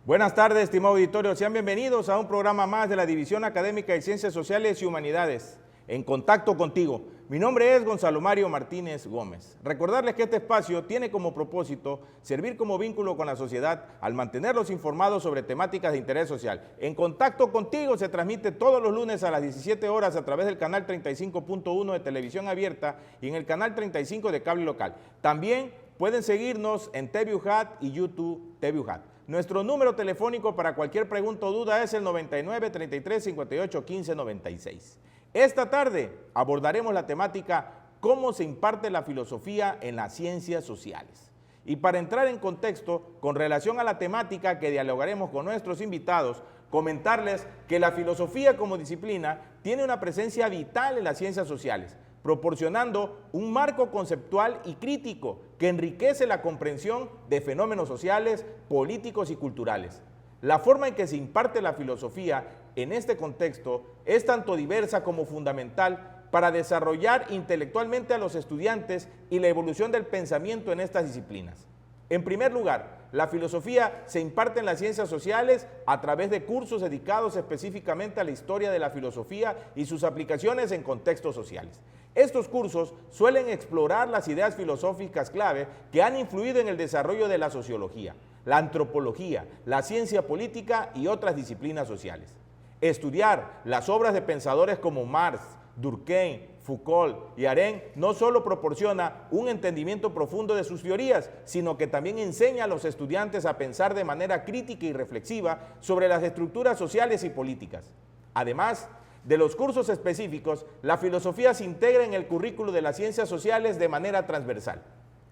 Buenas tardes, estimado auditorio. Sean bienvenidos a un programa más de la División Académica de Ciencias Sociales y Humanidades. En contacto contigo. Mi nombre es Gonzalo Mario Martínez Gómez. Recordarles que este espacio tiene como propósito servir como vínculo con la sociedad al mantenerlos informados sobre temáticas de interés social. En contacto contigo se transmite todos los lunes a las 17 horas a través del canal 35.1 de televisión abierta y en el canal 35 de cable local. También pueden seguirnos en TVUJAT y YouTube TVUJAT. Nuestro número telefónico para cualquier pregunta o duda es el 99 33 58 15 96. Esta tarde abordaremos la temática ¿cómo se imparte la filosofía en las ciencias sociales? Y para entrar en contexto, con relación a la temática que dialogaremos con nuestros invitados, comentarles que la filosofía como disciplina tiene una presencia vital en las ciencias sociales, proporcionando un marco conceptual y crítico que enriquece la comprensión de fenómenos sociales, políticos y culturales. La forma en que se imparte la filosofía en este contexto es tanto diversa como fundamental para desarrollar intelectualmente a los estudiantes y la evolución del pensamiento en estas disciplinas. En primer lugar, la filosofía se imparte en las ciencias sociales a través de cursos dedicados específicamente a la historia de la filosofía y sus aplicaciones en contextos sociales. Estos cursos suelen explorar las ideas filosóficas clave que han influido en el desarrollo de la sociología, la antropología, la ciencia política y otras disciplinas sociales. Estudiar las obras de pensadores como Marx, Durkheim, Foucault y Arendt no solo proporciona un entendimiento profundo de sus teorías, sino que también enseña a los estudiantes a pensar de manera crítica y reflexiva sobre las estructuras sociales y políticas. Además de los cursos específicos, la filosofía se integra en el currículo de las ciencias sociales de manera transversal.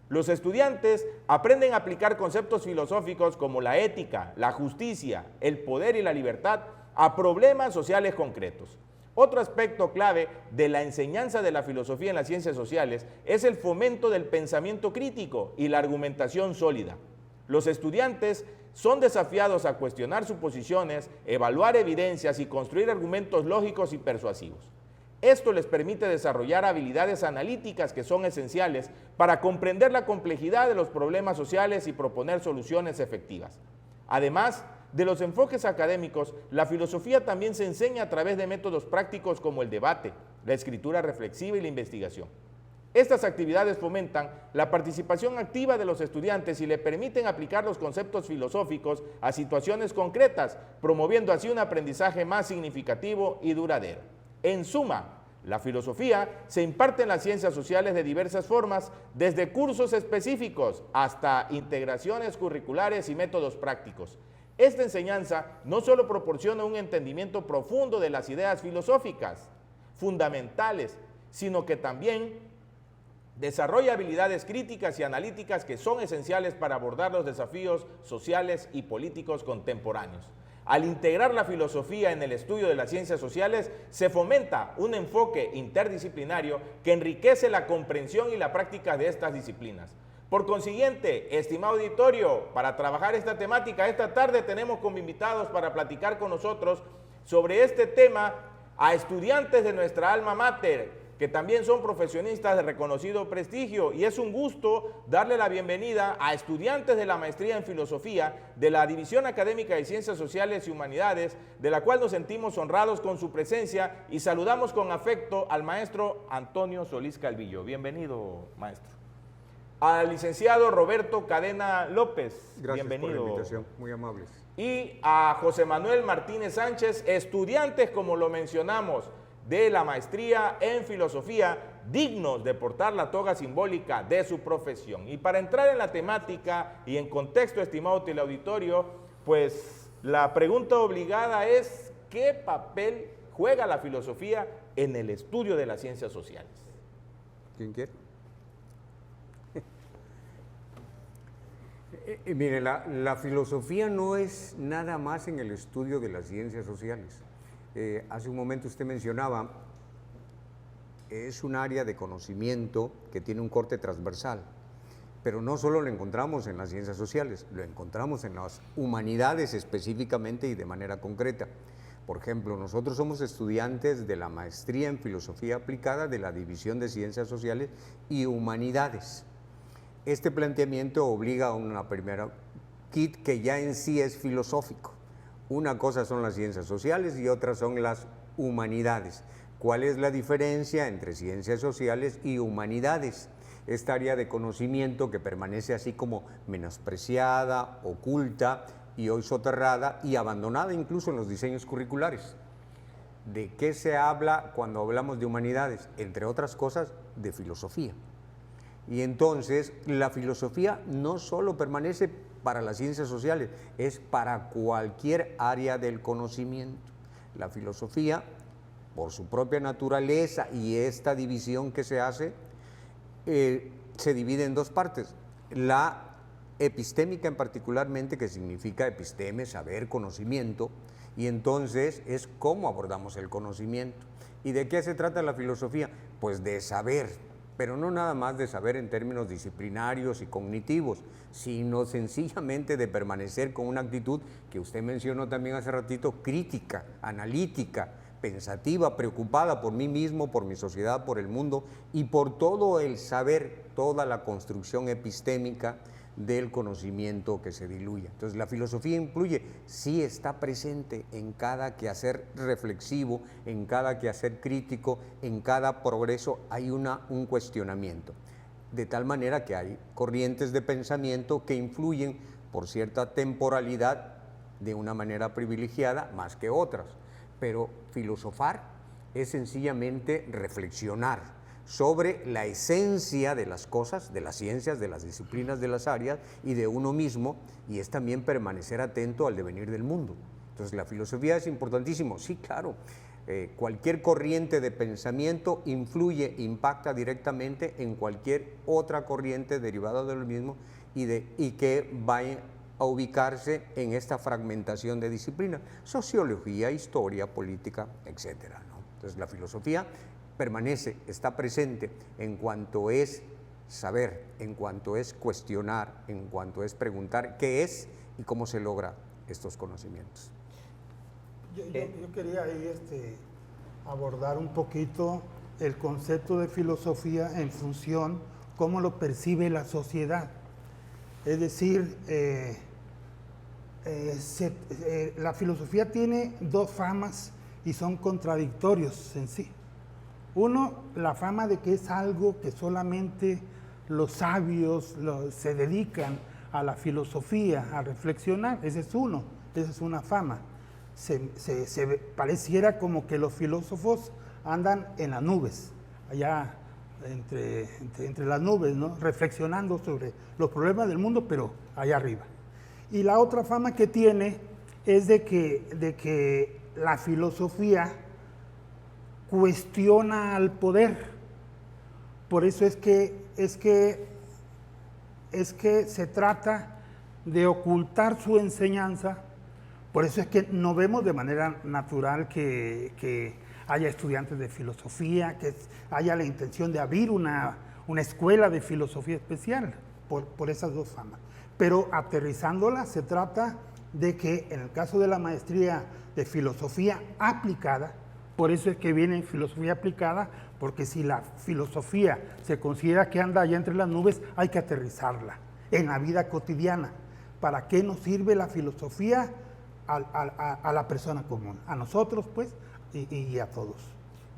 Los estudiantes aprenden a aplicar conceptos filosóficos como la ética, la justicia, el poder y la libertad a problemas sociales concretos. Otro aspecto clave de la enseñanza de la filosofía en las ciencias sociales es el fomento del pensamiento crítico y la argumentación sólida. Los estudiantes son desafiados a cuestionar sus posiciones, evaluar evidencias y construir argumentos lógicos y persuasivos. Esto les permite desarrollar habilidades analíticas que son esenciales para comprender la complejidad de los problemas sociales y proponer soluciones efectivas. Además de los enfoques académicos, la filosofía también se enseña a través de métodos prácticos como el debate, la escritura reflexiva y la investigación. Estas actividades fomentan la participación activa de los estudiantes y le permiten aplicar los conceptos filosóficos a situaciones concretas, promoviendo así un aprendizaje más significativo y duradero. En suma, la filosofía se imparte en las ciencias sociales de diversas formas, desde cursos específicos hasta integraciones curriculares y métodos prácticos. Esta enseñanza no solo proporciona un entendimiento profundo de las ideas filosóficas fundamentales, sino que también desarrolla habilidades críticas y analíticas que son esenciales para abordar los desafíos sociales y políticos contemporáneos. Al integrar la filosofía en el estudio de las ciencias sociales, se fomenta un enfoque interdisciplinario que enriquece la comprensión y la práctica de estas disciplinas. Por consiguiente, estimado auditorio, para trabajar esta temática, esta tarde tenemos como invitados para platicar con nosotros sobre este tema a estudiantes de nuestra alma mater, que también son profesionistas de reconocido prestigio, y es un gusto darle la bienvenida a estudiantes de la maestría en filosofía de la División Académica de Ciencias Sociales y Humanidades, de la cual nos sentimos honrados con su presencia y saludamos con afecto al maestro Antonio Solís Calvillo. Bienvenido, maestro. Al licenciado Roberto Cadena López. Gracias. Bienvenido. Por la invitación, muy amables. Y a José Manuel Martínez Sánchez, estudiantes, como lo mencionamos, de la maestría en filosofía, dignos de portar la toga simbólica de su profesión. Y para entrar en la temática y en contexto, estimado teleauditorio, pues la pregunta obligada es: ¿qué papel juega la filosofía en el estudio de las ciencias sociales? ¿Quién quiere? Mire, la filosofía no es nada más en el estudio de las ciencias sociales. Hace un momento usted mencionaba, es un área de conocimiento que tiene un corte transversal, pero no solo lo encontramos en las ciencias sociales, lo encontramos en las humanidades específicamente y de manera concreta. Por ejemplo, nosotros somos estudiantes de la maestría en filosofía aplicada de la División de Ciencias Sociales y Humanidades. Este planteamiento obliga a una primera kit que ya en sí es filosófico. Una cosa son las ciencias sociales y otra son las humanidades. ¿Cuál es la diferencia entre ciencias sociales y humanidades? Esta área de conocimiento que permanece así como menospreciada, oculta y hoy soterrada y abandonada incluso en los diseños curriculares. ¿De qué se habla cuando hablamos de humanidades? Entre otras cosas, de filosofía. Y entonces la filosofía no solo permanece para las ciencias sociales, es para cualquier área del conocimiento. La filosofía, por su propia naturaleza y esta división que se hace, se divide en dos partes. La epistémica en particularmente, que significa episteme, saber, conocimiento, y entonces es cómo abordamos el conocimiento. ¿Y de qué se trata la filosofía? Pues de saber, pero no nada más de saber en términos disciplinarios y cognitivos, sino sencillamente de permanecer con una actitud que usted mencionó también hace ratito, crítica, analítica, pensativa, preocupada por mí mismo, por mi sociedad, por el mundo y por todo el saber, toda la construcción epistémica del conocimiento que se diluye. Entonces la filosofía influye, sí está presente en cada quehacer reflexivo, en cada quehacer crítico, en cada progreso hay un cuestionamiento. De tal manera que hay corrientes de pensamiento que influyen por cierta temporalidad de una manera privilegiada más que otras. Pero filosofar es sencillamente reflexionar sobre la esencia de las cosas, de las ciencias, de las disciplinas, de las áreas y de uno mismo, y es también permanecer atento al devenir del mundo. Entonces la filosofía es importantísimo, sí, claro, cualquier corriente de pensamiento influye, impacta directamente en cualquier otra corriente derivada de lo mismo y que va a ubicarse en esta fragmentación de disciplinas, sociología, historia, política, etcétera, ¿no? Entonces la filosofía permanece, está presente en cuanto es saber, en cuanto es cuestionar, en cuanto es preguntar qué es y cómo se logra estos conocimientos. Yo quería ahí abordar un poquito el concepto de filosofía en función cómo lo percibe la sociedad. Es decir, la filosofía tiene dos famas y son contradictorios en sí. Uno, la fama de que es algo que solamente los sabios se dedican a la filosofía, a reflexionar. Ese es uno, esa es una fama. Pareciera como que los filósofos andan en las nubes, allá entre las nubes, ¿no? Reflexionando sobre los problemas del mundo, pero allá arriba. Y la otra fama que tiene es de que la filosofía cuestiona al poder. Por eso es que se trata de ocultar su enseñanza. Por eso es que no vemos de manera natural que haya estudiantes de filosofía, que haya la intención de abrir una escuela de filosofía especial, por esas dos famas. Pero aterrizándola, se trata de que en el caso de la maestría de filosofía aplicada, por eso es que viene filosofía aplicada, porque si la filosofía se considera que anda allá entre las nubes, hay que aterrizarla en la vida cotidiana. ¿Para qué nos sirve la filosofía a la persona común? A nosotros, pues, y a todos.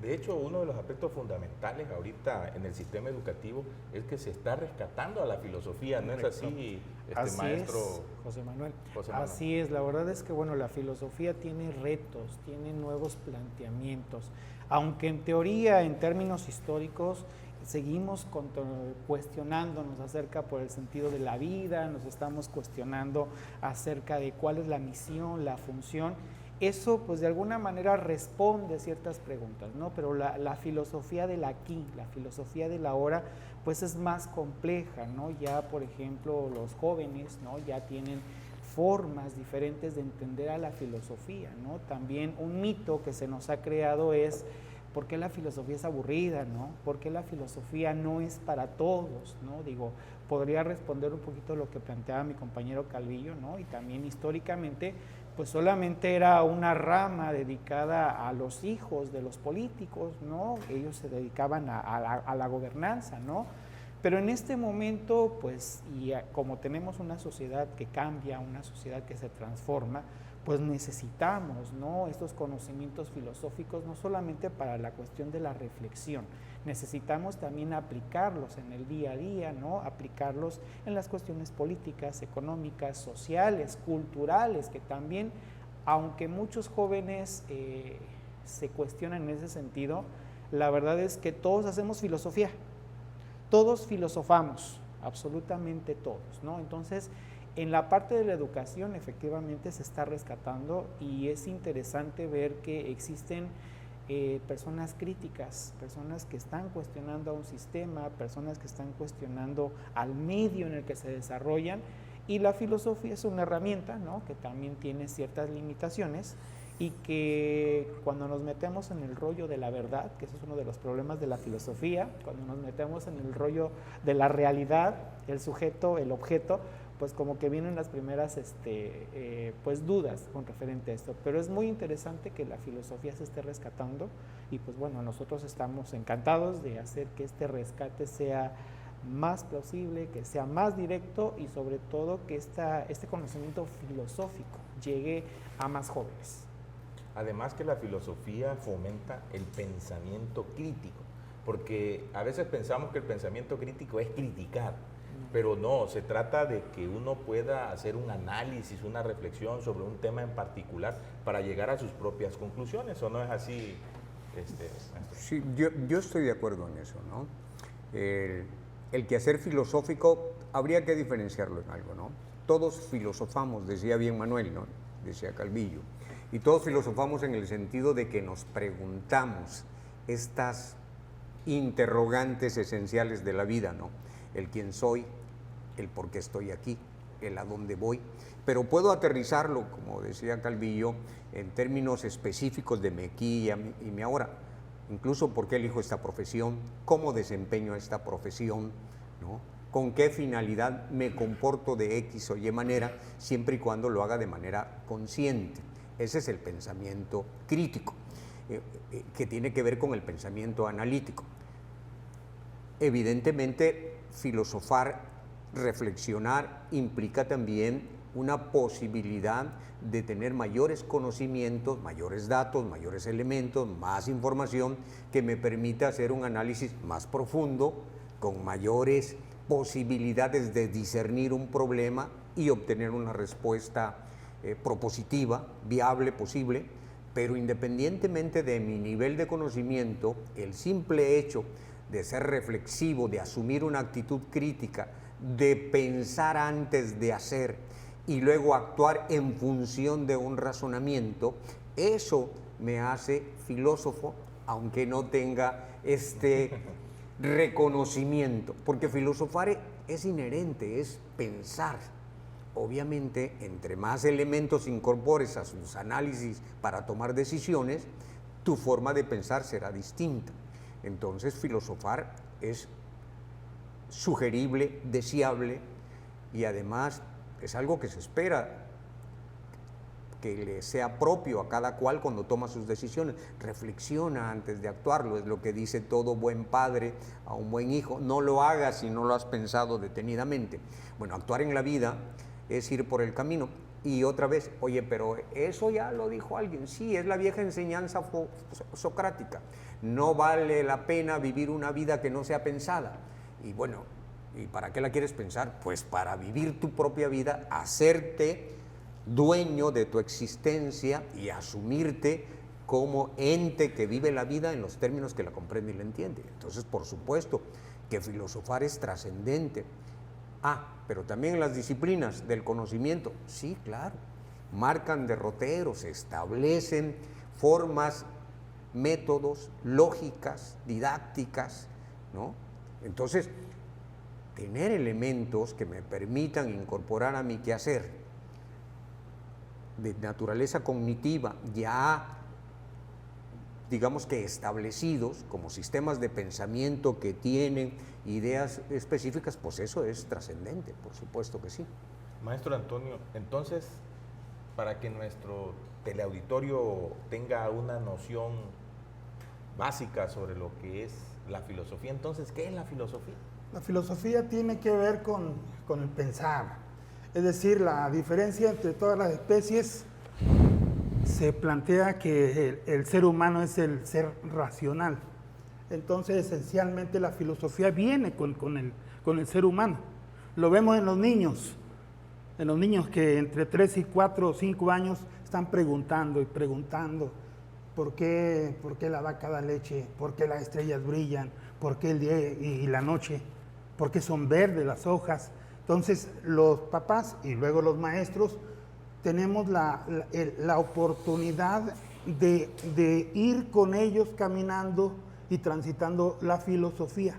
De hecho, uno de los aspectos fundamentales ahorita en el sistema educativo es que se está rescatando a la filosofía, ¿no es así, Así maestro es, José Manuel? José Manuel? Así es, la verdad es que bueno, la filosofía tiene retos, tiene nuevos planteamientos, aunque en teoría, en términos históricos, seguimos cuestionándonos acerca por el sentido de la vida, nos estamos cuestionando acerca de cuál es la misión, la función. Eso, pues, de alguna manera responde ciertas preguntas, ¿no? Pero la filosofía del aquí, la filosofía del ahora, pues es más compleja, ¿no? Ya, por ejemplo, los jóvenes, ¿no? Ya tienen formas diferentes de entender a la filosofía, ¿no? También un mito que se nos ha creado es ¿por qué la filosofía es aburrida, ¿no? ¿Por qué la filosofía no es para todos, ¿no? Digo, podría responder un poquito lo que planteaba mi compañero Calvillo, ¿no? Y también históricamente, pues solamente era una rama dedicada a los hijos de los políticos, ¿no? Ellos se dedicaban a la gobernanza, ¿no? Pero en este momento, pues, como tenemos una sociedad que cambia, una sociedad que se transforma, pues necesitamos, ¿no?, estos conocimientos filosóficos, no solamente para la cuestión de la reflexión, necesitamos también aplicarlos en el día a día, ¿no?, aplicarlos en las cuestiones políticas, económicas, sociales, culturales, que también, aunque muchos jóvenes se cuestionan en ese sentido, la verdad es que todos hacemos filosofía, todos filosofamos, absolutamente todos, ¿no? Entonces, en la parte de la educación efectivamente se está rescatando y es interesante ver que existen personas críticas, personas que están cuestionando a un sistema, personas que están cuestionando al medio en el que se desarrollan, y la filosofía es una herramienta, ¿no?, que también tiene ciertas limitaciones, y que cuando nos metemos en el rollo de la verdad, que eso es uno de los problemas de la filosofía, cuando nos metemos en el rollo de la realidad, el sujeto, el objeto, pues como que vienen las primeras pues dudas con referente a esto, pero es muy interesante que la filosofía se esté rescatando, y pues bueno, nosotros estamos encantados de hacer que este rescate sea más plausible, que sea más directo, y sobre todo que este conocimiento filosófico llegue a más jóvenes. Además que la filosofía fomenta el pensamiento crítico, porque a veces pensamos que el pensamiento crítico es criticar, pero no, se trata de que uno pueda hacer un análisis, una reflexión sobre un tema en particular para llegar a sus propias conclusiones, ¿o no es así, maestro? Sí, yo estoy de acuerdo en eso, ¿no? El quehacer filosófico habría que diferenciarlo en algo, ¿no? Todos filosofamos, decía bien Manuel, ¿no?, decía Calvillo, y todos filosofamos en el sentido de que nos preguntamos estas interrogantes esenciales de la vida, ¿no? El quién soy, el por qué estoy aquí, el a dónde voy, pero puedo aterrizarlo, como decía Calvillo, en términos específicos de mi aquí y mi ahora, incluso por qué elijo esta profesión, cómo desempeño esta profesión, ¿no?, con qué finalidad me comporto de X o Y manera, siempre y cuando lo haga de manera consciente. Ese es el pensamiento crítico, que tiene que ver con el pensamiento analítico. Evidentemente, filosofar, reflexionar, implica también una posibilidad de tener mayores conocimientos, mayores datos, mayores elementos, más información, que me permita hacer un análisis más profundo, con mayores posibilidades de discernir un problema y obtener una respuesta propositiva, viable, posible. Pero independientemente de mi nivel de conocimiento, el simple hecho de ser reflexivo, de asumir una actitud crítica, de pensar antes de hacer y luego actuar en función de un razonamiento, eso me hace filósofo, aunque no tenga este reconocimiento, porque filosofar es inherente, es pensar. Obviamente, entre más elementos incorpores a sus análisis para tomar decisiones, tu forma de pensar será distinta. Entonces, filosofar es sugerible, deseable, y además es algo que se espera que le sea propio a cada cual cuando toma sus decisiones. Reflexiona antes de actuarlo, es lo que dice todo buen padre a un buen hijo: no lo hagas si no lo has pensado detenidamente. Bueno, actuar en la vida es ir por el camino. Y otra vez, oye, pero eso ya lo dijo alguien. Sí, es la vieja enseñanza socrática. No vale la pena vivir una vida que no sea pensada. Y bueno, ¿y para qué la quieres pensar? Pues para vivir tu propia vida, hacerte dueño de tu existencia y asumirte como ente que vive la vida en los términos que la comprende y la entiende. Entonces, por supuesto que filosofar es trascendente. Pero también las disciplinas del conocimiento, sí, claro, marcan derroteros, establecen formas, métodos, lógicas, didácticas, ¿no? Entonces, tener elementos que me permitan incorporar a mi quehacer de naturaleza cognitiva ya, digamos que establecidos como sistemas de pensamiento que tienen ideas específicas, pues eso es trascendente, por supuesto que sí. Maestro Antonio, entonces, para que nuestro teleauditorio tenga una noción básica sobre lo que es la filosofía, entonces, ¿qué es la filosofía? La filosofía tiene que ver con el pensar. Es decir, la diferencia entre todas las especies se plantea que el ser humano es el ser racional. Entonces, esencialmente, la filosofía viene con el ser humano. Lo vemos en los niños que entre 3 y 4 o 5 años están preguntando y preguntando ¿por qué la vaca da leche? ¿Por qué las estrellas brillan? ¿Por qué el día y la noche? ¿Por qué son verdes las hojas? Entonces, los papás y luego los maestros tenemos la oportunidad de ir con ellos caminando y transitando la filosofía.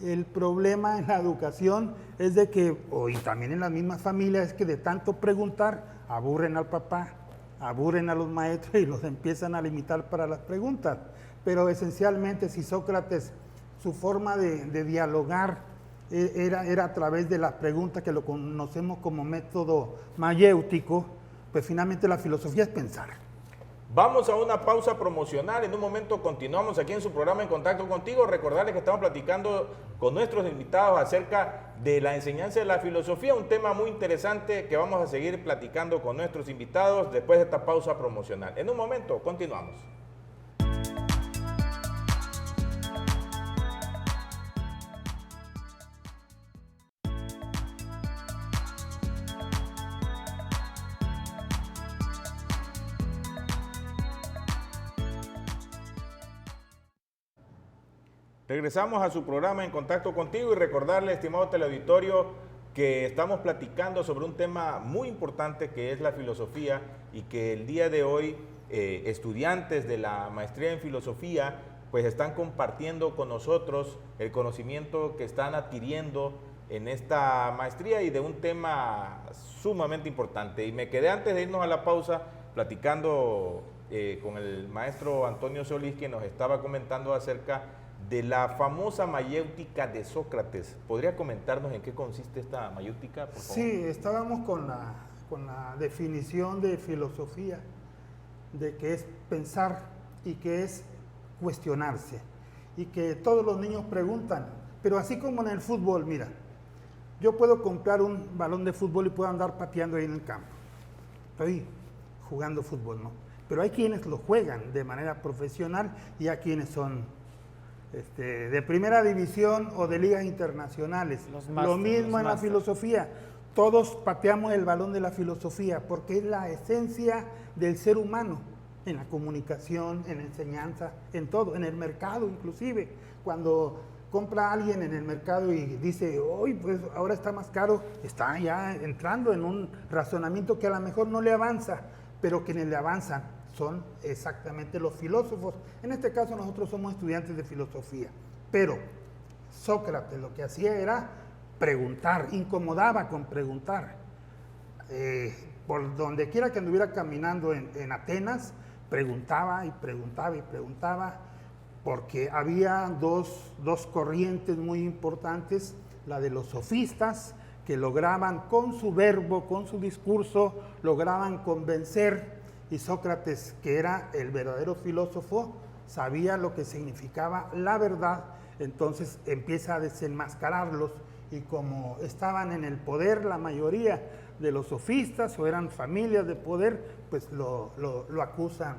El problema en la educación es de que, y también en las mismas familias, es que de tanto preguntar aburren al papá, aburren a los maestros y los empiezan a limitar para las preguntas. Pero esencialmente, si Sócrates, su forma de dialogar era a través de las preguntas, que lo conocemos como método mayéutico, pues finalmente la filosofía es pensar. Vamos a una pausa promocional. En un momento continuamos aquí en su programa En Contacto Contigo. Recordarles que estamos platicando con nuestros invitados acerca de la enseñanza de la filosofía, un tema muy interesante que vamos a seguir platicando con nuestros invitados después de esta pausa promocional. En un momento continuamos. Regresamos a su programa En Contacto Contigo y recordarle, estimado teleauditorio, que estamos platicando sobre un tema muy importante que es la filosofía y que el día de hoy estudiantes de la maestría en filosofía pues están compartiendo con nosotros el conocimiento que están adquiriendo en esta maestría y de un tema sumamente importante. Y me quedé antes de irnos a la pausa platicando con el maestro Antonio Solís, que nos estaba comentando acerca de la famosa mayéutica de Sócrates. ¿Podría comentarnos en qué consiste esta mayéutica, por favor? Sí, estábamos con la definición de filosofía, de que es pensar y que es cuestionarse, y que todos los niños preguntan, pero así como en el fútbol, mira, yo puedo comprar un balón de fútbol y puedo andar pateando ahí en el campo, estoy jugando fútbol, ¿no? Pero hay quienes lo juegan de manera profesional y hay quienes son de primera división o de ligas internacionales. Lo mismo en la filosofía. Todos pateamos el balón de la filosofía porque es la esencia del ser humano, en la comunicación, en la enseñanza, en todo, en el mercado inclusive. Cuando compra alguien en el mercado y dice, hoy pues ahora está más caro, está ya entrando en un razonamiento que a lo mejor no le avanza, pero quienes le avanzan son exactamente los filósofos. En este caso nosotros somos estudiantes de filosofía, pero Sócrates lo que hacía era preguntar, incomodaba con preguntar. Por donde quiera que anduviera caminando en Atenas, preguntaba y preguntaba y preguntaba, porque había dos corrientes muy importantes, la de los sofistas, que lograban con su verbo, con su discurso, lograban convencer. Y Sócrates, que era el verdadero filósofo, sabía lo que significaba la verdad, entonces empieza a desenmascararlos, y como estaban en el poder la mayoría de los sofistas o eran familias de poder, pues lo acusan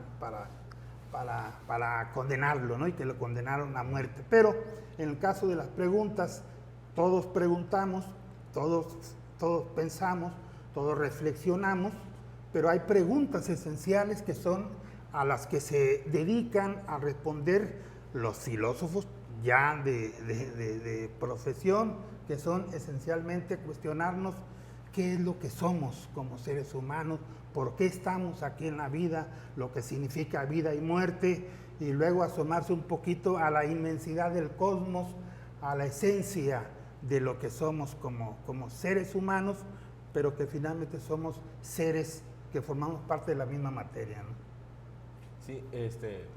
para condenarlo, ¿no? Y que lo condenaron a muerte. Pero en el caso de las preguntas, todos preguntamos, todos pensamos, todos reflexionamos, pero hay preguntas esenciales que son a las que se dedican a responder los filósofos ya de profesión, que son esencialmente cuestionarnos qué es lo que somos como seres humanos, por qué estamos aquí en la vida, lo que significa vida y muerte, y luego asomarse un poquito a la inmensidad del cosmos, a la esencia de lo que somos como seres humanos, pero que finalmente somos seres que formamos parte de la misma materia, ¿no? Sí,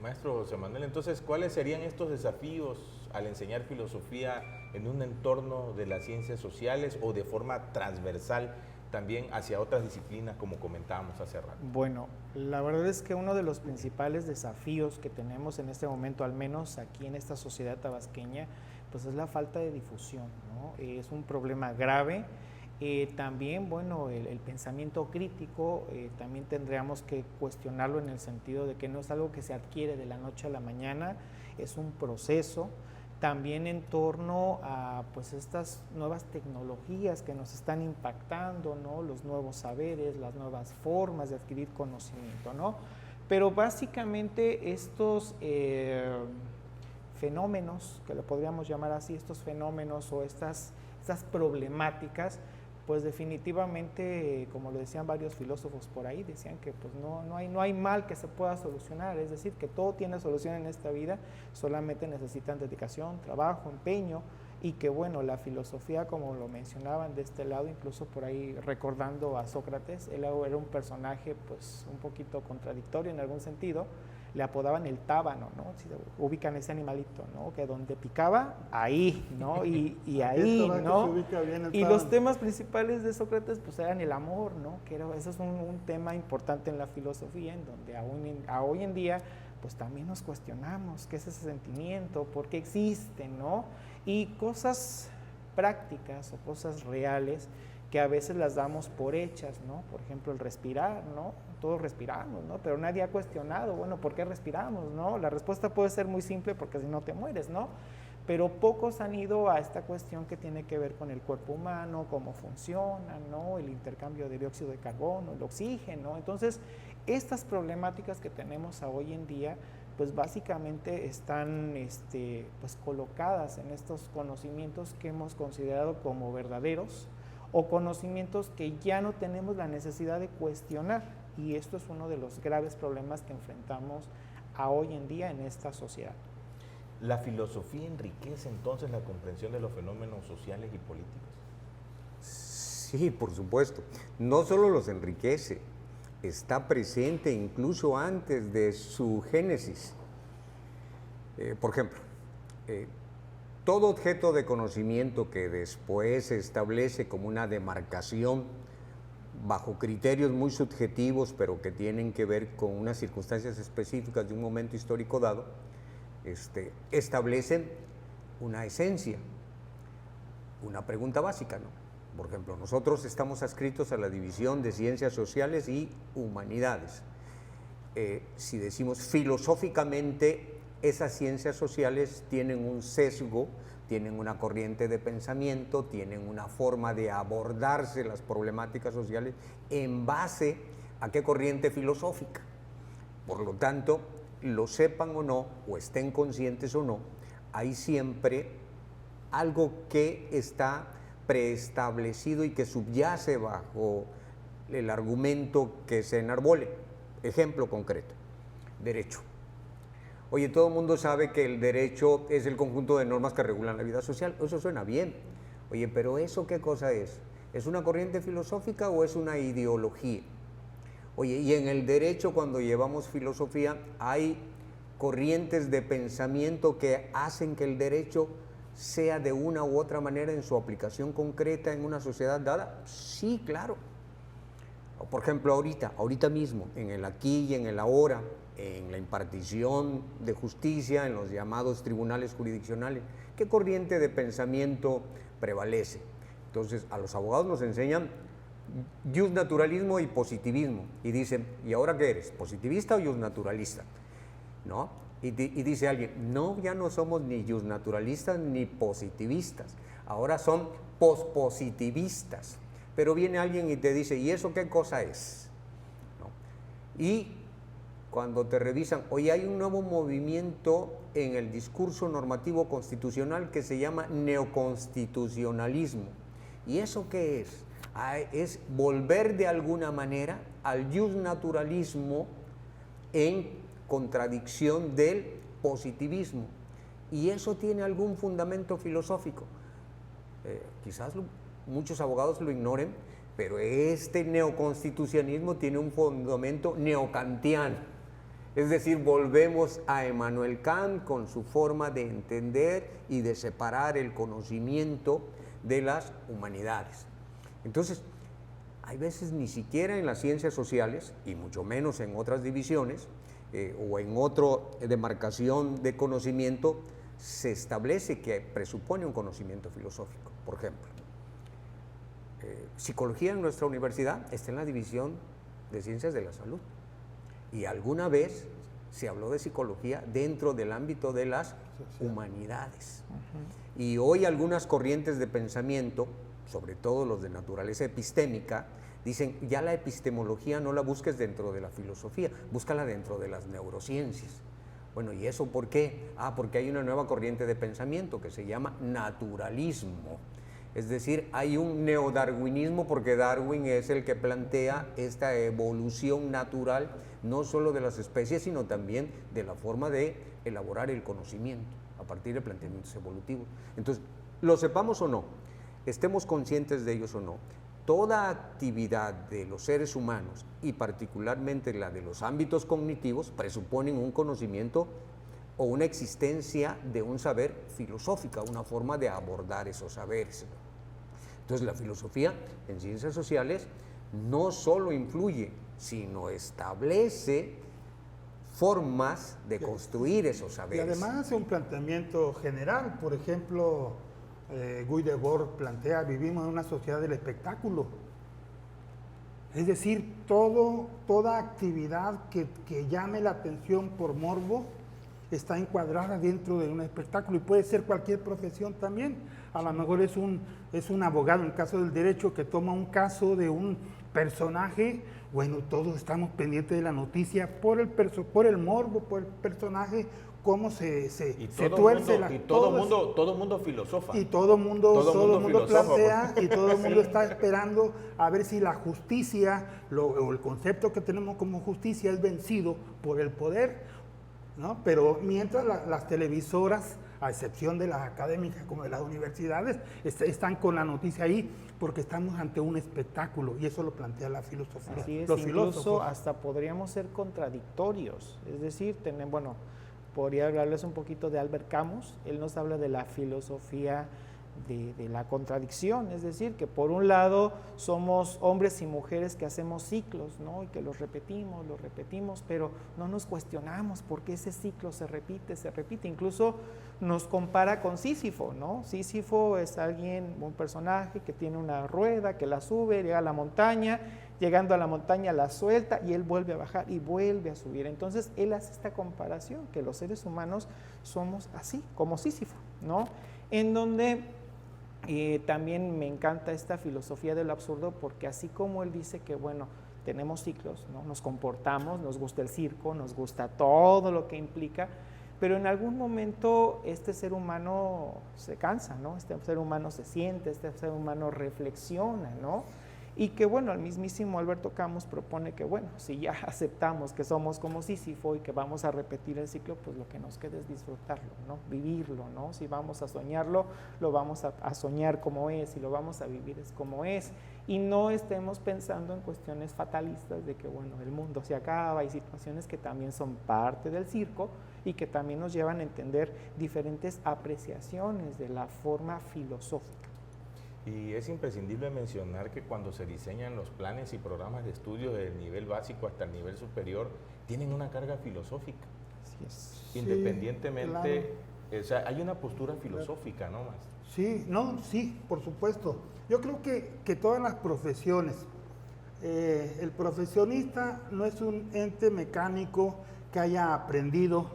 maestro José Manuel, entonces, ¿cuáles serían estos desafíos al enseñar filosofía en un entorno de las ciencias sociales o de forma transversal también hacia otras disciplinas, como comentábamos hace rato? Bueno, la verdad es que uno de los principales desafíos que tenemos en este momento, al menos aquí en esta sociedad tabasqueña, pues es la falta de difusión, ¿no? Es un problema grave. También, bueno, el pensamiento crítico también tendríamos que cuestionarlo en el sentido de que no es algo que se adquiere de la noche a la mañana, es un proceso. También en torno a pues estas nuevas tecnologías que nos están impactando, ¿no? Los nuevos saberes, las nuevas formas de adquirir conocimiento, ¿no? Pero básicamente estos fenómenos, que lo podríamos llamar así, estos fenómenos o estas problemáticas, pues definitivamente, como lo decían varios filósofos por ahí, decían que pues no hay mal que se pueda solucionar, es decir, que todo tiene solución en esta vida, solamente necesitan dedicación, trabajo, empeño, y que bueno, la filosofía, como lo mencionaban de este lado, incluso por ahí recordando a Sócrates, él era un personaje pues un poquito contradictorio en algún sentido, le apodaban el tábano, ¿no? Si ubican ese animalito, ¿no? Que donde picaba, ahí, ¿no? Y ahí, ¿no? Y los temas principales de Sócrates, pues eran el amor, ¿no? Eso es un tema importante en la filosofía, en donde hoy en día, pues también nos cuestionamos qué es ese sentimiento, por qué existe, ¿no? Y cosas prácticas o cosas reales que a veces las damos por hechas, ¿no? Por ejemplo, el respirar, ¿no? Todos respiramos, ¿no? Pero nadie ha cuestionado, bueno, ¿por qué respiramos, no? La respuesta puede ser muy simple, porque si no te mueres, ¿no? Pero pocos han ido a esta cuestión que tiene que ver con el cuerpo humano, cómo funciona, ¿no? El intercambio de dióxido de carbono, el oxígeno. Entonces, estas problemáticas que tenemos hoy en día, pues básicamente están pues colocadas en estos conocimientos que hemos considerado como verdaderos, o conocimientos que ya no tenemos la necesidad de cuestionar, y esto es uno de los graves problemas que enfrentamos hoy en día en esta sociedad. ¿La filosofía enriquece entonces la comprensión de los fenómenos sociales y políticos? Sí, por supuesto. No solo los enriquece, está presente incluso antes de su génesis. Por ejemplo, todo objeto de conocimiento que después se establece como una demarcación bajo criterios muy subjetivos, pero que tienen que ver con unas circunstancias específicas de un momento histórico dado, establecen una esencia, una pregunta básica, ¿no? Por ejemplo, nosotros estamos adscritos a la división de ciencias sociales y humanidades. Si decimos filosóficamente, esas ciencias sociales tienen un sesgo, tienen una corriente de pensamiento, tienen una forma de abordarse las problemáticas sociales en base a qué corriente filosófica. Por lo tanto, lo sepan o no, o estén conscientes o no, hay siempre algo que está preestablecido y que subyace bajo el argumento que se enarbole. Ejemplo concreto, derecho. Oye, todo el mundo sabe que el derecho es el conjunto de normas que regulan la vida social. Eso suena bien. Oye, pero ¿eso qué cosa es? ¿Es una corriente filosófica o es una ideología? Oye, y en el derecho, cuando llevamos filosofía, hay corrientes de pensamiento que hacen que el derecho sea de una u otra manera en su aplicación concreta en una sociedad dada. Sí, claro. Por ejemplo, ahorita mismo, en el aquí y en el ahora, en la impartición de justicia, en los llamados tribunales jurisdiccionales, ¿qué corriente de pensamiento prevalece? Entonces, a los abogados nos enseñan justnaturalismo y positivismo, y dicen, ¿y ahora qué eres? ¿Positivista o justnaturalista? ¿No? Y dice alguien, no, ya no somos ni justnaturalistas ni positivistas, ahora son pospositivistas. Pero viene alguien y te dice, ¿y eso qué cosa es? ¿No? Y cuando te revisan, oye, hay un nuevo movimiento en el discurso normativo constitucional que se llama neoconstitucionalismo. ¿Y eso qué es? Es volver de alguna manera al justnaturalismo en contradicción del positivismo. ¿Y eso tiene algún fundamento filosófico? Quizás muchos abogados lo ignoren, pero este neoconstitucionalismo tiene un fundamento neokantiano. Es decir, volvemos a Emmanuel Kant con su forma de entender y de separar el conocimiento de las humanidades. Entonces, hay veces ni siquiera en las ciencias sociales, y mucho menos en otras divisiones, o en otra demarcación de conocimiento, se establece que presupone un conocimiento filosófico. Por ejemplo, psicología en nuestra universidad está en la división de ciencias de la salud, y alguna vez se habló de psicología dentro del ámbito de las humanidades. Y hoy algunas corrientes de pensamiento, sobre todo los de naturaleza epistémica, dicen, ya la epistemología no la busques dentro de la filosofía, búscala dentro de las neurociencias. Bueno, ¿y eso por qué? Porque hay una nueva corriente de pensamiento que se llama naturalismo. Es decir, hay un neodarwinismo, porque Darwin es el que plantea esta evolución natural, no solo de las especies, sino también de la forma de elaborar el conocimiento a partir de planteamientos evolutivos. Entonces, lo sepamos o no, estemos conscientes de ellos o no, toda actividad de los seres humanos, y particularmente la de los ámbitos cognitivos, presuponen un conocimiento o una existencia de un saber filosófica, una forma de abordar esos saberes. Entonces, la filosofía en ciencias sociales no solo influye, sino establece formas de construir esos Y saberes. además hace un planteamiento general. Por ejemplo, Guy Debord plantea, vivimos en una sociedad del espectáculo. Es decir, toda actividad que llame la atención por morbo está encuadrada dentro de un espectáculo, y puede ser cualquier profesión también. A lo mejor es un abogado, en el caso del derecho, que toma un caso de un personaje. Bueno, todos estamos pendientes de la noticia por el morbo, por el personaje, cómo se tuerce la... Y todo mundo filosofa. Y todo mundo plantea, y todo el mundo Sí. está esperando a ver si la justicia, o el concepto que tenemos como justicia, es vencido por el poder, ¿no? Pero mientras las televisoras, a excepción de las académicas como de las universidades, están con la noticia ahí porque estamos ante un espectáculo, y eso lo plantea la filosofía. Así es, los incluso filósofos. hasta podríamos ser contradictorios, es decir, podría hablarles un poquito de Albert Camus. Él nos habla de la filosofía de la contradicción, es decir, que por un lado somos hombres y mujeres que hacemos ciclos, ¿no? Y que los repetimos, pero no nos cuestionamos por qué ese ciclo se repite, incluso nos compara con Sísifo, ¿no? Sísifo es un personaje que tiene una rueda, que la sube, llega a la montaña, llegando a la montaña la suelta y él vuelve a bajar y vuelve a subir. Entonces él hace esta comparación, que los seres humanos somos así, como Sísifo, ¿no? En donde también me encanta esta filosofía del absurdo, porque así como él dice que, bueno, tenemos ciclos, ¿no? Nos comportamos, nos gusta el circo, nos gusta todo lo que implica, pero en algún momento este ser humano se cansa, ¿no? Este ser humano se siente, este ser humano reflexiona, ¿no? Y que, bueno, el mismísimo Alberto Camus propone que, bueno, si ya aceptamos que somos como Sísifo y que vamos a repetir el ciclo, pues lo que nos queda es disfrutarlo, ¿no? Vivirlo, ¿no? Si vamos a soñarlo, lo vamos a soñar como es, y lo vamos a vivir es como es, y no estemos pensando en cuestiones fatalistas de que, bueno, el mundo se acaba, y situaciones que también son parte del circo y que también nos llevan a entender diferentes apreciaciones de la forma filosófica. Y es imprescindible mencionar que cuando se diseñan los planes y programas de estudio del nivel básico hasta el nivel superior, tienen una carga filosófica. Así es. Independientemente, claro. O sea, hay una postura filosófica, ¿no, más? Sí, por supuesto. Yo creo que todas las profesiones, el profesionista no es un ente mecánico que haya aprendido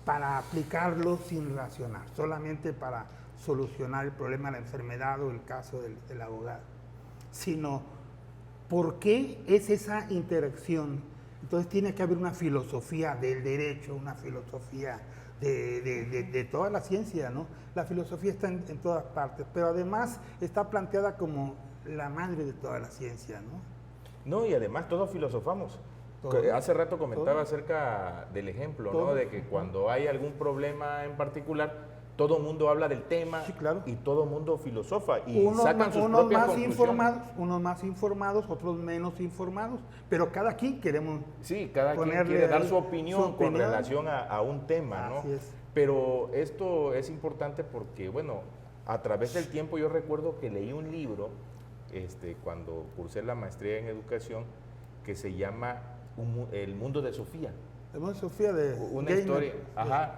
para aplicarlo sin racionar, solamente para solucionar el problema de la enfermedad o el caso del abogado, sino por qué es esa interacción. Entonces tiene que haber una filosofía del derecho, una filosofía de toda la ciencia, ¿no? La filosofía está en todas partes, pero además está planteada como la madre de toda la ciencia, ¿no? No, y además todos filosofamos. Hace rato comentaba acerca del ejemplo, ¿no? De que cuando hay algún problema en particular, todo el mundo habla del tema, sí, claro, y todo el mundo filosofa y sacan sus propias conclusiones. Unos más informados, otros menos informados, pero cada quien queremos cada quien quiere dar su opinión con relación a un tema, ¿no? Así es. Pero esto es importante porque, bueno, a través del tiempo yo recuerdo que leí un libro cuando cursé la maestría en educación, que se llama El mundo de Sofía. El mundo de Sofía de Una Gainer. historia,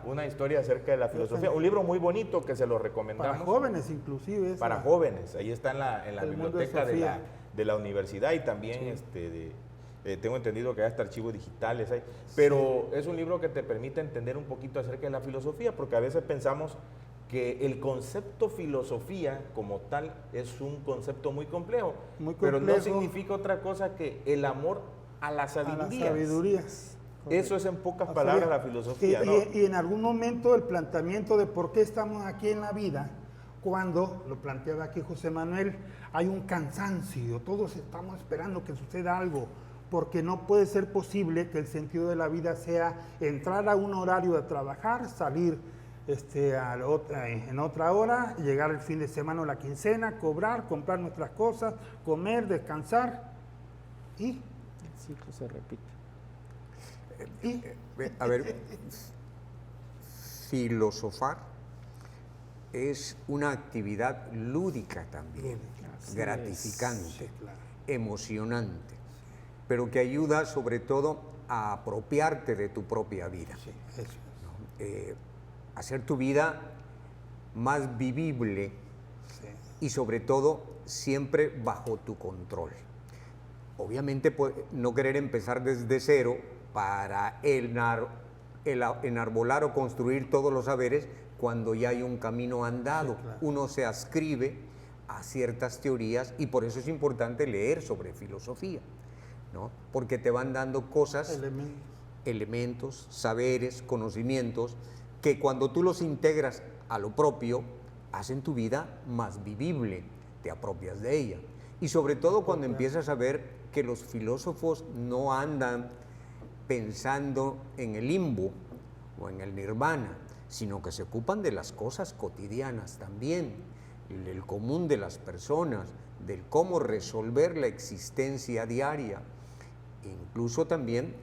una historia acerca de la filosofía. Un libro muy bonito que se lo recomendamos. Para jóvenes inclusive. Para jóvenes. Ahí está en la El mundo de biblioteca Sofía. de la universidad, y también tengo entendido que hay hasta archivos digitales ahí. Pero es un libro que te permite entender un poquito acerca de la filosofía, porque a veces pensamos que el concepto filosofía como tal es un concepto muy complejo, pero no significa otra cosa que el amor a las sabidurías. Eso es en pocas palabras la filosofía, ¿no? Y en algún momento el planteamiento de por qué estamos aquí en la vida, cuando, lo planteaba aquí José Manuel, hay un cansancio, todos estamos esperando que suceda algo, porque no puede ser posible que el sentido de la vida sea entrar a un horario de trabajar, salir en otra hora, llegar el fin de semana o la quincena, cobrar, comprar nuestras cosas, comer, descansar y... El ciclo se repite. A ver, filosofar es una actividad lúdica también, gratificante, emocionante, pero que ayuda sobre todo a apropiarte de tu propia vida. Sí, eso. Hacer tu vida más vivible y sobre todo siempre bajo tu control. Obviamente no querer empezar desde cero para enarbolar o construir todos los saberes cuando ya hay un camino andado. Sí, claro. Uno se adscribe a ciertas teorías y por eso es importante leer sobre filosofía, ¿no? Porque te van dando cosas, elementos, saberes, conocimientos, que cuando tú los integras a lo propio, hacen tu vida más vivible, te apropias de ella. Y sobre todo cuando empiezas a ver que los filósofos no andan pensando en el limbo o en el nirvana, sino que se ocupan de las cosas cotidianas también, del común de las personas, del cómo resolver la existencia diaria, incluso también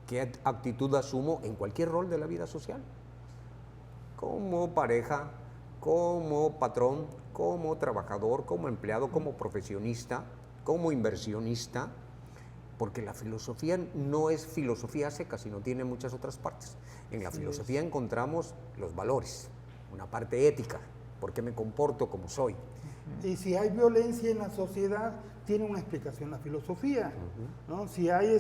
qué actitud asumo en cualquier rol de la vida social, como pareja, como patrón, como trabajador, como empleado, como profesionista, como inversionista, porque la filosofía no es filosofía seca, sino tiene muchas otras partes. En la filosofía encontramos los valores, una parte ética, por qué me comporto como soy. Y si hay violencia en la sociedad, tiene una explicación la filosofía, ¿no? Si hay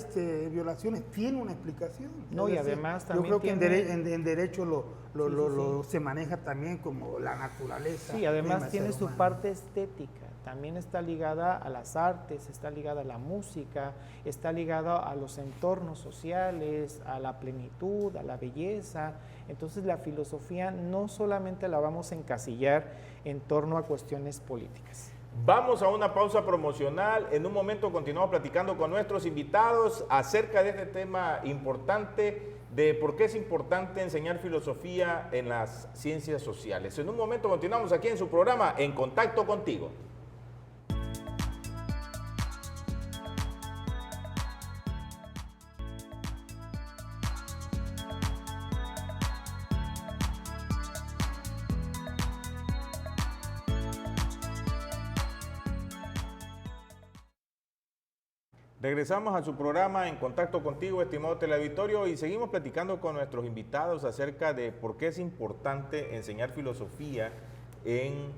violaciones, tiene una explicación. No, y además también yo creo que en derecho se maneja también como la naturaleza. Sí, además del tiene ser su humano. parte estética, también está ligada a las artes, está ligada a la música, está ligada a los entornos sociales, a la plenitud, a la belleza. Entonces la filosofía no solamente la vamos a encasillar en torno a cuestiones políticas. Vamos a una pausa promocional. En un momento continuamos platicando con nuestros invitados acerca de este tema importante, de por qué es importante enseñar filosofía en las ciencias sociales. En un momento continuamos aquí en su programa En Contacto Contigo. Regresamos a su programa En Contacto Contigo, estimado teleauditorio, y seguimos platicando con nuestros invitados acerca de por qué es importante enseñar filosofía en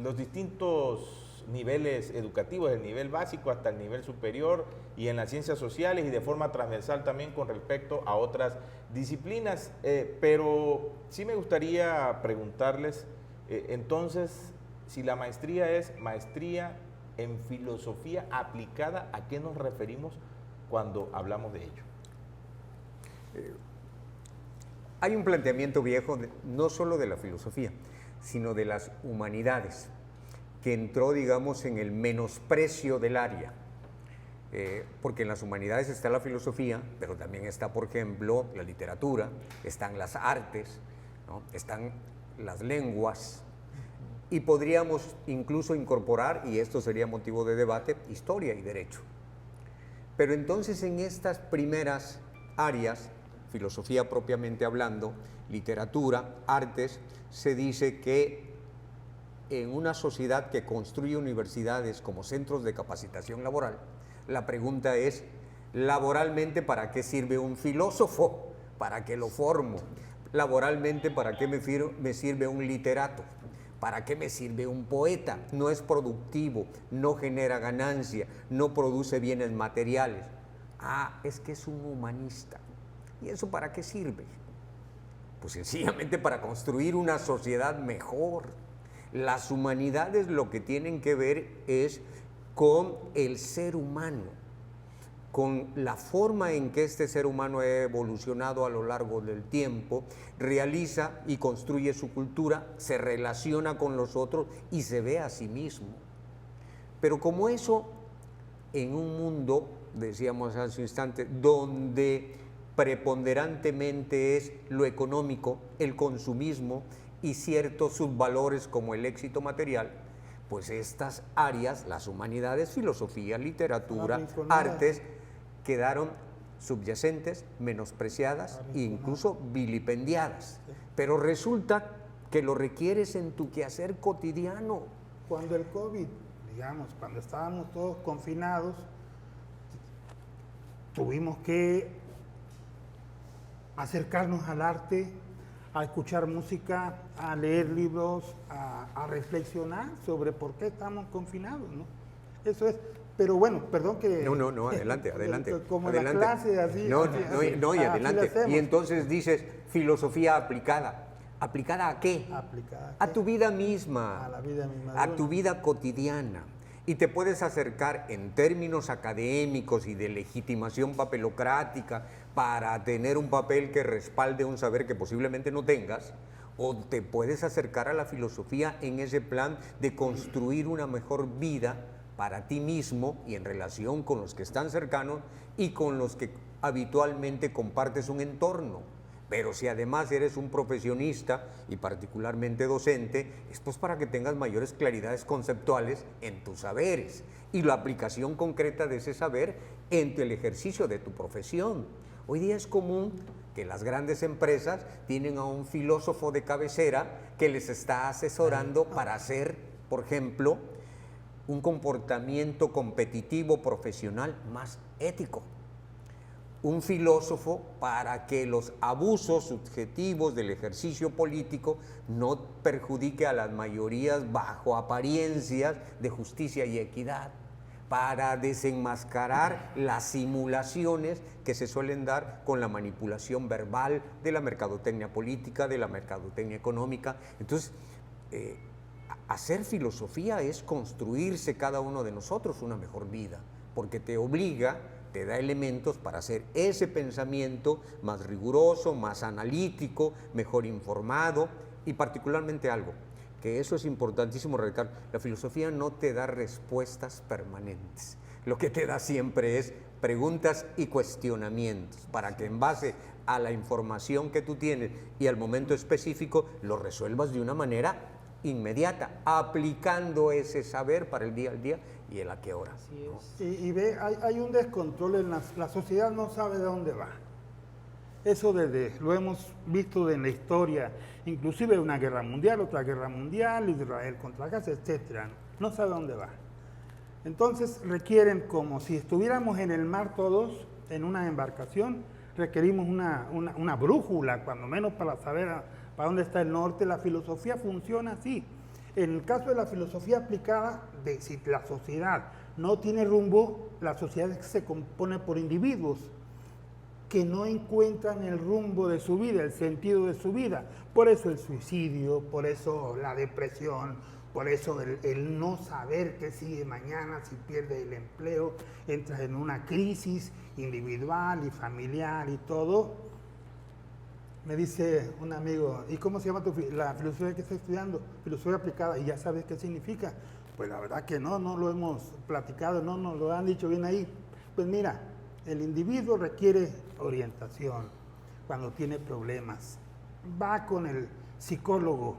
los distintos niveles educativos, el nivel básico hasta el nivel superior, y en las ciencias sociales y de forma transversal también con respecto a otras disciplinas. Pero sí me gustaría preguntarles, entonces, si la maestría es maestría en filosofía aplicada, ¿a qué nos referimos cuando hablamos de ello? Hay un planteamiento viejo, no solo de la filosofía, sino de las humanidades, que entró, digamos, en el menosprecio del área. Porque en las humanidades está la filosofía, pero también está, por ejemplo, la literatura, están las artes, ¿no? Están las lenguas, y podríamos incluso incorporar, y esto sería motivo de debate, historia y derecho. Pero entonces en estas primeras áreas, filosofía propiamente hablando, literatura, artes, se dice que en una sociedad que construye universidades como centros de capacitación laboral, la pregunta es, laboralmente, ¿para qué sirve un filósofo? ¿Para qué lo formo? Laboralmente, ¿para qué me sirve un literato? ¿Para qué me sirve un poeta? No es productivo, no genera ganancia, no produce bienes materiales. Ah, es que es un humanista. ¿Y eso para qué sirve? Pues sencillamente para construir una sociedad mejor. Las humanidades lo que tienen que ver es con el ser humano, con la forma en que este ser humano ha evolucionado a lo largo del tiempo, realiza y construye su cultura, se relaciona con los otros y se ve a sí mismo. Pero como eso, en un mundo, decíamos hace un instante, donde preponderantemente es lo económico, el consumismo y ciertos subvalores como el éxito material, pues estas áreas, las humanidades, filosofía, literatura, artes, quedaron subyacentes, menospreciadas e incluso vilipendiadas. Pero resulta que lo requieres en tu quehacer cotidiano. Cuando el COVID, digamos, cuando estábamos todos confinados, tuvimos que acercarnos al arte, a escuchar música, a leer libros, a reflexionar sobre por qué estamos confinados, ¿no? Eso es. Pero bueno, perdón que... No, adelante. Como adelante. la clase, así. No, y adelante. Y entonces dices, filosofía aplicada. ¿Aplicada a qué? Aplicada a tu vida misma. A la vida misma. A tu vida cotidiana. Y te puedes acercar en términos académicos y de legitimación papelocrática para tener un papel que respalde un saber que posiblemente no tengas, o te puedes acercar a la filosofía en ese plan de construir una mejor vida para ti mismo y en relación con los que están cercanos y con los que habitualmente compartes un entorno. Pero si además eres un profesionista y particularmente docente, es pues para que tengas mayores claridades conceptuales en tus saberes y la aplicación concreta de ese saber en el ejercicio de tu profesión. Hoy día es común que las grandes empresas tienen a un filósofo de cabecera que les está asesorando para hacer, por ejemplo, un comportamiento competitivo profesional más ético. Un filósofo para que los abusos subjetivos del ejercicio político no perjudique a las mayorías bajo apariencias de justicia y equidad, para desenmascarar las simulaciones que se suelen dar con la manipulación verbal de la mercadotecnia política, de la mercadotecnia económica. Entonces, hacer filosofía es construirse cada uno de nosotros una mejor vida, porque te obliga, te da elementos para hacer ese pensamiento más riguroso, más analítico, mejor informado y particularmente algo, que eso es importantísimo recalcar, la filosofía no te da respuestas permanentes, lo que te da siempre es preguntas y cuestionamientos para que en base a la información que tú tienes y al momento específico lo resuelvas de una manera inmediata, aplicando ese saber para el día al día y el a qué hora. Así es. ¿No? Y ve, hay un descontrol en la sociedad, no sabe de dónde va. Eso lo hemos visto en la historia, inclusive una guerra mundial, otra guerra mundial, Israel contra Gaza, etc. No sabe dónde va. Entonces requieren, como si estuviéramos en el mar todos, en una embarcación, requerimos una brújula, cuando menos para saber para dónde está el norte. La filosofía funciona así. En el caso de la filosofía aplicada, si la sociedad no tiene rumbo, la sociedad se compone por individuos que no encuentran el rumbo de su vida, el sentido de su vida. Por eso el suicidio, por eso la depresión, por eso el no saber qué sigue mañana, si pierde el empleo, entras en una crisis individual y familiar y todo. Me dice un amigo, ¿y cómo se llama la filosofía que estás estudiando? Filosofía aplicada, ¿y ya sabes qué significa? Pues la verdad que no lo hemos platicado, no nos lo han dicho bien ahí. Pues mira, el individuo requiere orientación cuando tiene problemas. Va con el psicólogo.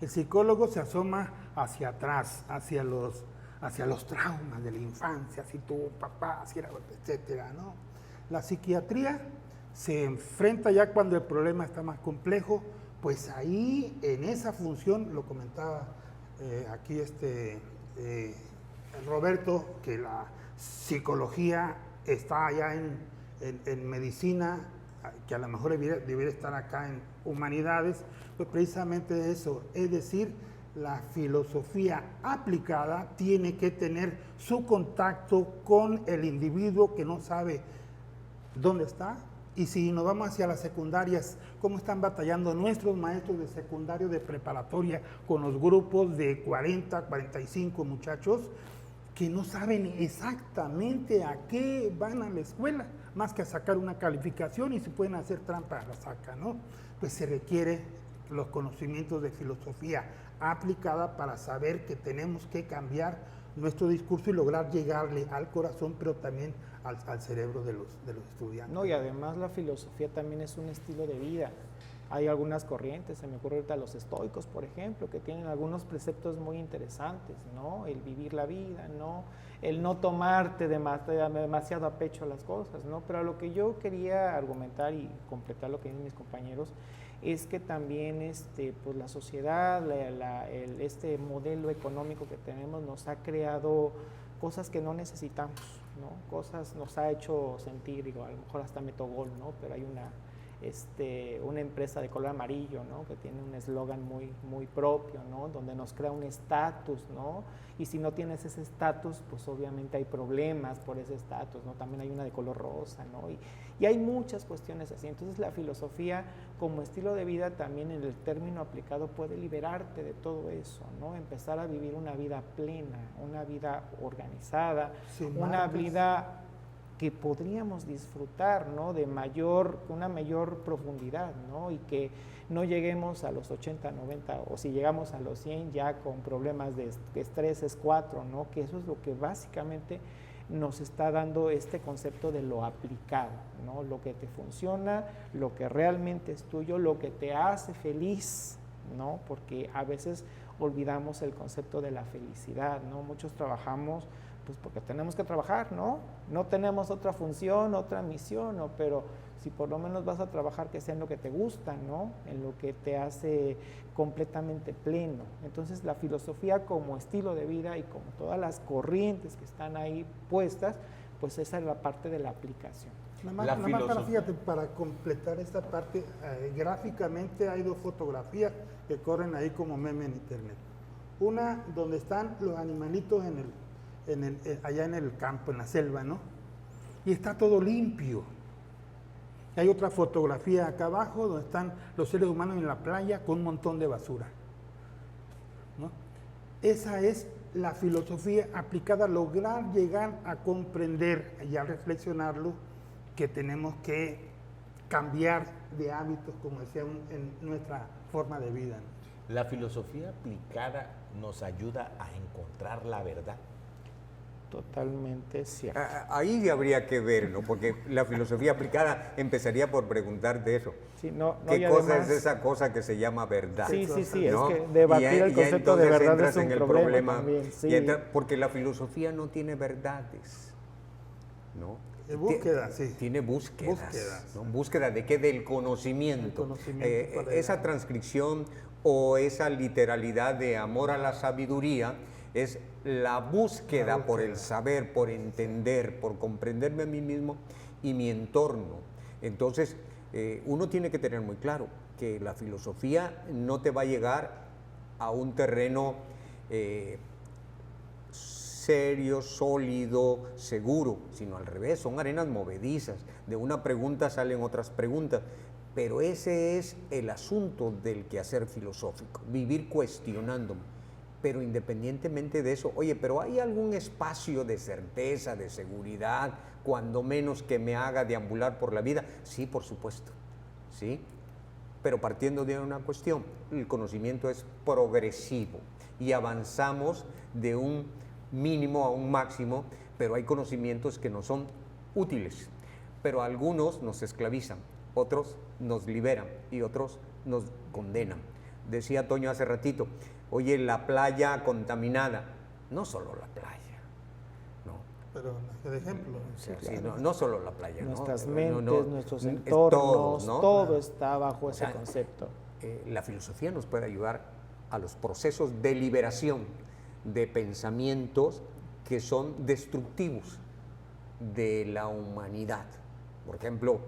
El psicólogo se asoma hacia atrás, hacia los traumas de la infancia, si tu papá, si era, etcétera, ¿no? La psiquiatría se enfrenta ya cuando el problema está más complejo, pues ahí en esa función, lo comentaba aquí Roberto, que la psicología está allá en medicina, que a lo mejor debiera estar acá en humanidades, pues precisamente eso, es decir, la filosofía aplicada tiene que tener su contacto con el individuo que no sabe dónde está. Y si nos vamos hacia las secundarias, ¿cómo están batallando nuestros maestros de secundario, de preparatoria, con los grupos de 40, 45 muchachos que no saben exactamente a qué van a la escuela, más que a sacar una calificación, y si pueden hacer trampa, la sacan, ¿no? Pues se requiere los conocimientos de filosofía aplicada para saber que tenemos que cambiar nuestro discurso y lograr llegarle al corazón, pero también al cerebro de los estudiantes. No, y además la filosofía también es un estilo de vida. Hay algunas corrientes, se me ocurre ahorita los estoicos, por ejemplo, que tienen algunos preceptos muy interesantes, ¿no? El vivir la vida, ¿no? El no tomarte demasiado a pecho las cosas, ¿no? Pero a lo que yo quería argumentar y completar lo que dicen mis compañeros es que también pues la sociedad, este modelo económico que tenemos nos ha creado cosas que no necesitamos, ¿no? Cosas nos ha hecho sentir, digo, a lo mejor hasta meto gol, ¿no? Pero hay una empresa de color amarillo, ¿no? Que tiene un eslogan muy propio, ¿no? Donde nos crea un estatus, ¿no? Y si no tienes ese estatus, pues obviamente hay problemas por ese estatus, ¿no? También hay una de color rosa, ¿no? Y hay muchas cuestiones así. Entonces la filosofía como estilo de vida también en el término aplicado puede liberarte de todo eso, ¿no? Empezar a vivir una vida plena, una vida organizada, una vida que podríamos disfrutar, ¿no? De una mayor profundidad, ¿no? Y que no lleguemos a los 80, 90, o si llegamos a los 100 ya con problemas de estrés 4, ¿no? Que eso es lo que básicamente nos está dando este concepto de lo aplicado, ¿no? Lo que te funciona, lo que realmente es tuyo, lo que te hace feliz, ¿no? Porque a veces olvidamos el concepto de la felicidad, ¿no? Muchos trabajamos pues porque tenemos que trabajar, ¿no? No tenemos otra función, otra misión, ¿no? Pero si por lo menos vas a trabajar, que sea en lo que te gusta, ¿no? En lo que te hace completamente pleno. Entonces la filosofía como estilo de vida y como todas las corrientes que están ahí puestas, pues esa es la parte de la aplicación. Nada más fíjate, para completar esta parte, gráficamente hay dos fotografías que corren ahí como meme en internet. Una donde están los animalitos allá en el campo, en la selva, ¿no? Y está todo limpio. Hay otra fotografía acá abajo donde están los seres humanos en la playa con un montón de basura, ¿no? Esa es la filosofía aplicada, lograr llegar a comprender y a reflexionarlo, que tenemos que cambiar de hábitos, como decía, en nuestra forma de vida, ¿no? La filosofía aplicada nos ayuda a encontrar la verdad. Totalmente cierto. Ahí habría que ver, ¿no? Porque la filosofía aplicada empezaría por preguntarte eso. Sí, no, ¿Qué cosa es esa cosa que se llama verdad? Sí, ¿no? Es que debatir el concepto de verdad es un problema también. Sí. Porque la filosofía no tiene verdades, ¿no? De búsqueda, sí. Tiene búsquedas. ¿No? ¿Búsqueda de qué? Del conocimiento. Esa transcripción o esa literalidad de amor a la sabiduría es la búsqueda por el saber, por entender, por comprenderme a mí mismo y mi entorno. Entonces, uno tiene que tener muy claro que la filosofía no te va a llegar a un terreno serio, sólido, seguro, sino al revés, son arenas movedizas. De una pregunta salen otras preguntas. Pero ese es el asunto del quehacer filosófico, vivir cuestionándome. Pero independientemente de eso, oye, pero ¿hay algún espacio de certeza, de seguridad, cuando menos que me haga deambular por la vida? Sí, por supuesto, sí. Pero partiendo de una cuestión, el conocimiento es progresivo y avanzamos de un mínimo a un máximo, pero hay conocimientos que no son útiles. Pero algunos nos esclavizan, otros nos liberan y otros nos condenan. Decía Toño hace ratito, oye, la playa contaminada, no solo la playa, ¿no? Pero de ejemplo. Sí, claro. No solo la playa, nuestras ¿no? mentes, nuestros entornos, todos, ¿no? todo está bajo ese concepto. La filosofía nos puede ayudar a los procesos de liberación de pensamientos que son destructivos de la humanidad. Por ejemplo,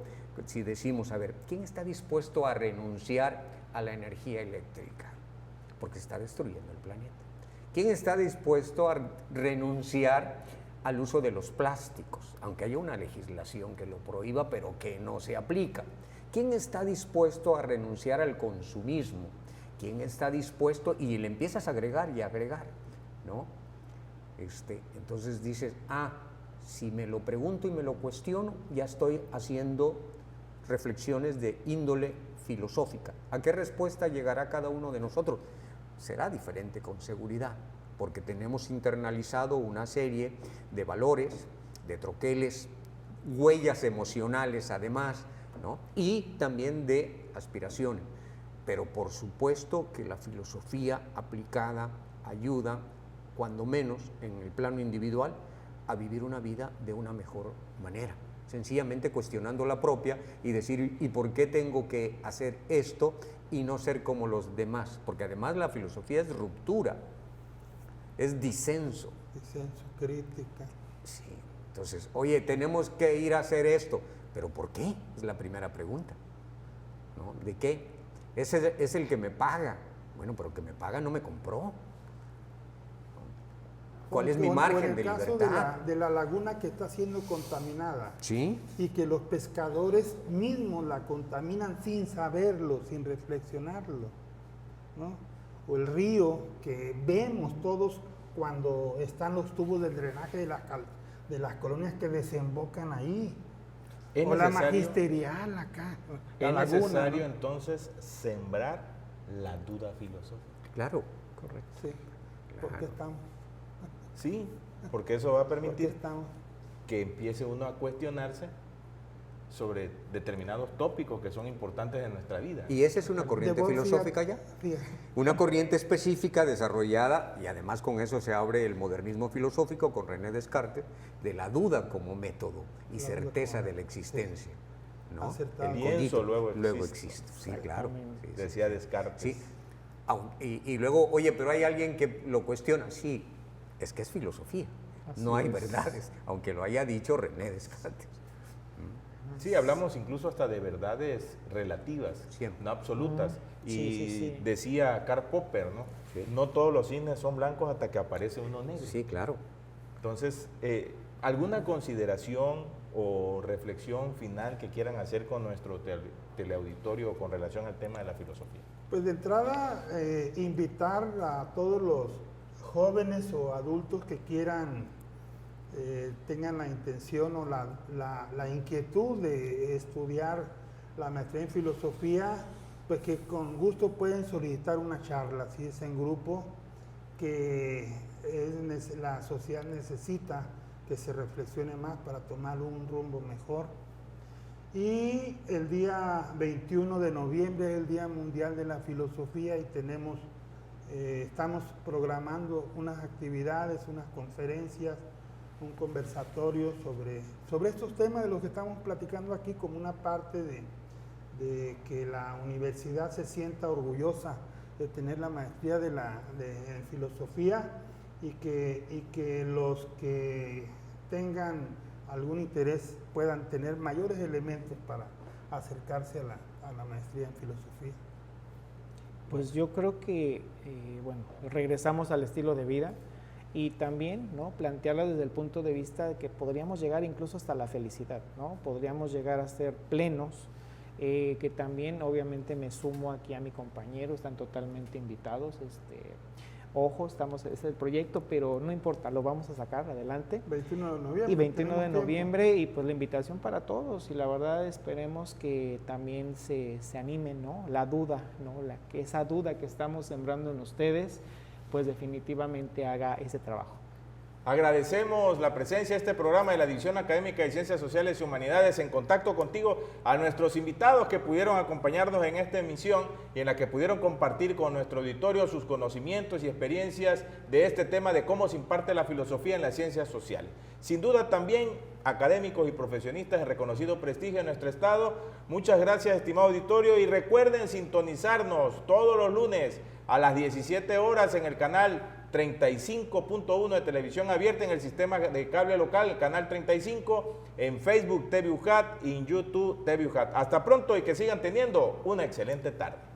si decimos, a ver, ¿quién está dispuesto a renunciar a la energía eléctrica? Porque está destruyendo el planeta. ¿Quién está dispuesto a renunciar al uso de los plásticos? Aunque haya una legislación que lo prohíba, pero que no se aplica. ¿Quién está dispuesto a renunciar al consumismo? ¿Quién está dispuesto? Y le empiezas a agregar y agregar, ¿no? Entonces dices, si me lo pregunto y me lo cuestiono, ya estoy haciendo reflexiones de índole filosófica. ¿A qué respuesta llegará cada uno de nosotros? Será diferente con seguridad, porque tenemos internalizado una serie de valores, de troqueles, huellas emocionales además, ¿no? Y también de aspiraciones. Pero por supuesto que la filosofía aplicada ayuda, cuando menos en el plano individual, a vivir una vida de una mejor manera, sencillamente cuestionando la propia y decir, ¿y por qué tengo que hacer esto y no ser como los demás? Porque además la filosofía es ruptura, es disenso. Disenso, crítica. Sí, entonces, oye, tenemos que ir a hacer esto, ¿pero por qué? Es la primera pregunta, ¿no? ¿De qué? Ese es el que me paga. Bueno, pero el que me paga no me compró. ¿Cuál es mi margen de libertad? En el caso de la laguna que está siendo contaminada, ¿sí? Y que los pescadores mismos la contaminan sin saberlo, sin reflexionarlo, ¿no? O el río que vemos todos cuando están los tubos del drenaje de las colonias que desembocan ahí. O la magisterial acá. Es necesario, ¿no?, entonces sembrar la duda filosófica. Claro, correcto. Sí, claro. porque estamos. Sí, porque eso va a permitir estamos. que empiece uno a cuestionarse sobre determinados tópicos que son importantes en nuestra vida. Y esa es una corriente filosófica ya. Una corriente específica desarrollada, y además con eso se abre el modernismo filosófico con René Descartes, de la duda como método y certeza de la existencia. Sí. ¿No? El lienzo luego existe. Sí, claro. Sí, decía Descartes. Sí. Y luego, oye, pero hay alguien que lo cuestiona. Sí, es que es filosofía. No hay verdades, aunque lo haya dicho René Descartes. Sí, hablamos incluso hasta de verdades relativas, siempre, no absolutas. Sí. Decía Karl Popper, ¿no? Sí. No todos los cisnes son blancos hasta que aparece uno negro. Sí, claro. Entonces, ¿alguna consideración o reflexión final que quieran hacer con nuestro teleauditorio con relación al tema de la filosofía? Pues de entrada, invitar a todos los jóvenes o adultos que quieran, tengan la intención o la inquietud de estudiar la maestría en filosofía, pues que con gusto pueden solicitar una charla, si es en grupo, que la sociedad necesita que se reflexione más para tomar un rumbo mejor. Y el día 21 de noviembre es el Día Mundial de la Filosofía y estamos programando unas actividades, unas conferencias, un conversatorio sobre estos temas de los que estamos platicando aquí, como una parte de que la universidad se sienta orgullosa de tener la maestría de filosofía y que los que tengan algún interés puedan tener mayores elementos para acercarse a la maestría en filosofía. Pues yo creo que, regresamos al estilo de vida y también, ¿no?, plantearla desde el punto de vista de que podríamos llegar incluso hasta la felicidad, ¿no? Podríamos llegar a ser plenos, que también obviamente me sumo aquí a mi compañero, están totalmente invitados, ojo, es el proyecto, pero no importa, lo vamos a sacar adelante. 21 de noviembre. Y 21 de noviembre, y pues la invitación para todos, y la verdad esperemos que también se animen, ¿no? La duda, ¿no? Que esa duda que estamos sembrando en ustedes, pues definitivamente haga ese trabajo. Agradecemos la presencia de este programa de la División Académica de Ciencias Sociales y Humanidades en contacto contigo, a nuestros invitados que pudieron acompañarnos en esta emisión y en la que pudieron compartir con nuestro auditorio sus conocimientos y experiencias de este tema de cómo se imparte la filosofía en las ciencias sociales. Sin duda también académicos y profesionistas de reconocido prestigio en nuestro estado. Muchas gracias, estimado auditorio, y recuerden sintonizarnos todos los lunes a las 17 horas en el canal 35.1 de televisión abierta en el sistema de cable local, el canal 35, en Facebook TV UJAT y en YouTube TV UJAT. Hasta pronto y que sigan teniendo una excelente tarde.